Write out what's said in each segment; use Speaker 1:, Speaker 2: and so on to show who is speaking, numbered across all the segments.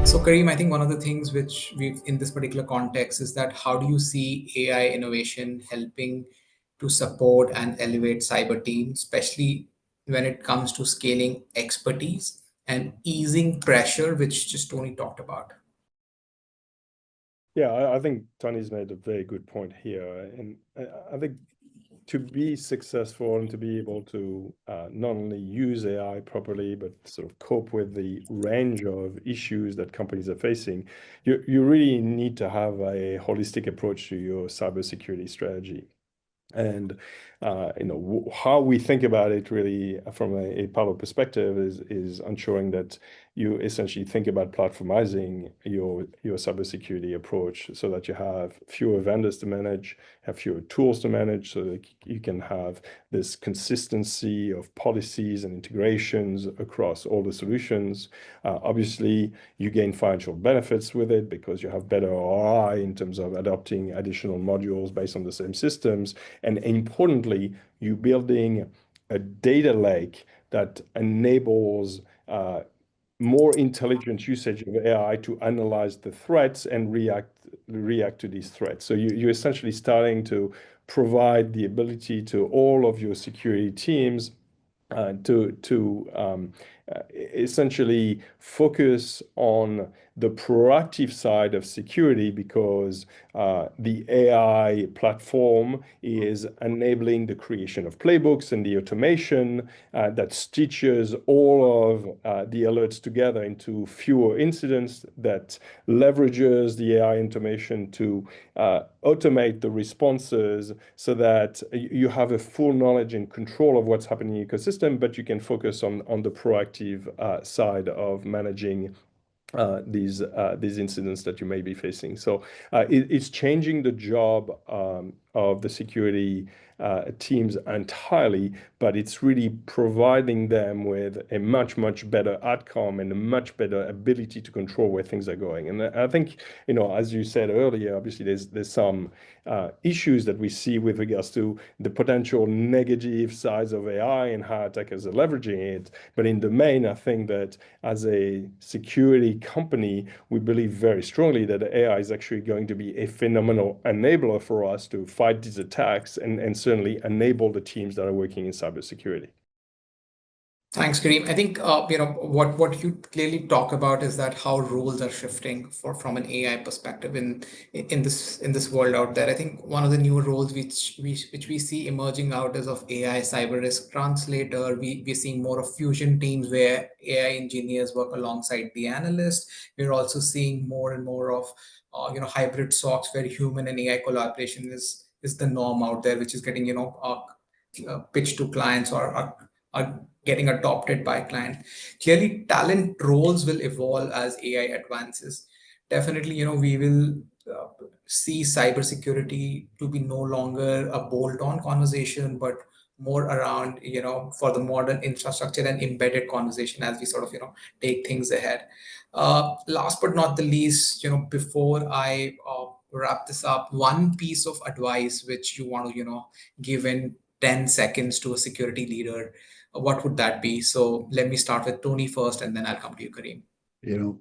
Speaker 1: So Kareem, I think one of the things which we've in this particular context is that how do you see AI innovation helping to support and elevate cyber teams, especially when it comes to scaling expertise and easing pressure, which just Tony talked about.
Speaker 2: Yeah, I think Tony's made a very good point here. And I think to be successful and to be able to not only use AI properly, but sort of cope with the range of issues that companies are facing, you really need to have a holistic approach to your cybersecurity strategy. And how we think about it really from a Palo perspective is ensuring that you essentially think about platformizing your cybersecurity approach so that you have fewer vendors to manage, have fewer tools to manage, so that you can have this consistency of policies and integrations across all the solutions. Obviously, you gain financial benefits with it because you have better ROI in terms of adopting additional modules based on the same systems. And importantly, you're building a data lake that enables more intelligent usage of AI to analyze the threats and react to these threats. So you're essentially starting to provide the ability to all of your security teams to essentially focus on the proactive side of security, because the AI platform is enabling the creation of playbooks and the automation that stitches all of the alerts together into fewer incidents, that leverages the AI information to automate the responses so that you have a full knowledge and control of what's happening in the ecosystem, but you can focus on the proactive side of managing these incidents that you may be facing. So it's changing the job of the security teams entirely, but it's really providing them with a much, much better outcome and a much better ability to control where things are going. And I think, as you said earlier, obviously there's some issues that we see with regards to the potential negative sides of AI and how attackers are leveraging it. But in the main, I think that as a security company, we believe very strongly that AI is actually going to be a phenomenal enabler for us to fight these attacks and certainly enable the teams that are working in cybersecurity.
Speaker 1: Thanks, Kareem. I think what you clearly talk about is that how roles are shifting from an AI perspective in this world out there. I think one of the new roles which we see emerging out is of AI cyber risk translator. We're seeing more of fusion teams where AI engineers work alongside the analyst. We're also seeing more and more of hybrid SOCs where human and AI collaboration is the norm out there, which is getting pitched to clients or are getting adopted by client. Clearly, talent roles will evolve as AI advances. Definitely, we will see cybersecurity to be no longer a bolt-on conversation, but more around, for the modern infrastructure and embedded conversation as we sort of, take things ahead. Last but not the least, before I wrap this up, one piece of advice which you want to, give in 10 seconds to a security leader, what would that be? So let me start with Tony first, and then I'll come to you, Kareem.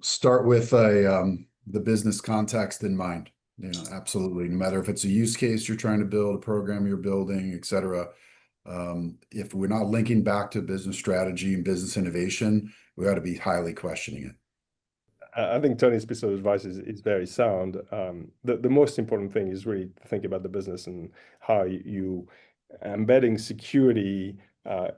Speaker 3: Start with the business context in mind. Absolutely. No matter if it's a use case you're trying to build, a program you're building, et cetera. If we're not linking back to business strategy and business innovation, we ought to be highly questioning it.
Speaker 2: I think Tony's piece of advice is very sound. The most important thing is really to think about the business and how you embedding security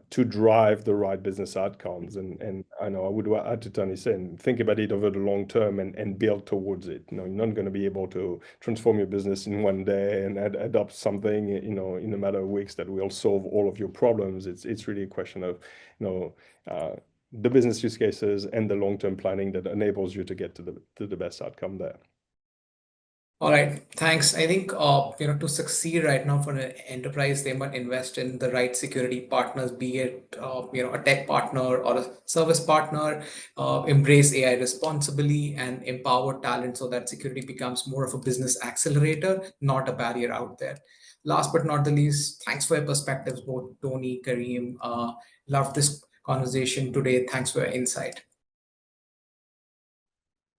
Speaker 2: to drive the right business outcomes. And I know I would add to Tony saying, think about it over the long term and build towards it. You're not going to be able to transform your business in one day and adopt something, in a matter of weeks that will solve all of your problems. It's really a question of, the business use cases and the long-term planning that enables you to get to the best outcome there.
Speaker 1: All right, thanks. I think to succeed right now for an enterprise, they must invest in the right security partners, be it a tech partner or a service partner, embrace AI responsibly, and empower talent so that security becomes more of a business accelerator, not a barrier out there. last but not the least, thanks for your perspectives, both Tony, Kareem. Loved this conversation today. Thanks for your insight.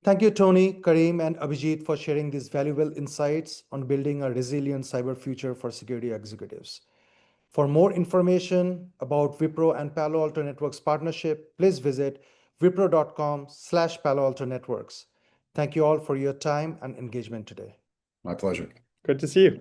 Speaker 4: Thank you, Tony, Kareem, and Abhijit for sharing these valuable insights on building a resilient cyber future for security executives. For more information about Wipro and Palo Alto Networks partnership, please visit wipro.com/Palo Alto Networks. Thank you all for your time and engagement today.
Speaker 3: My pleasure.
Speaker 2: Good to see you.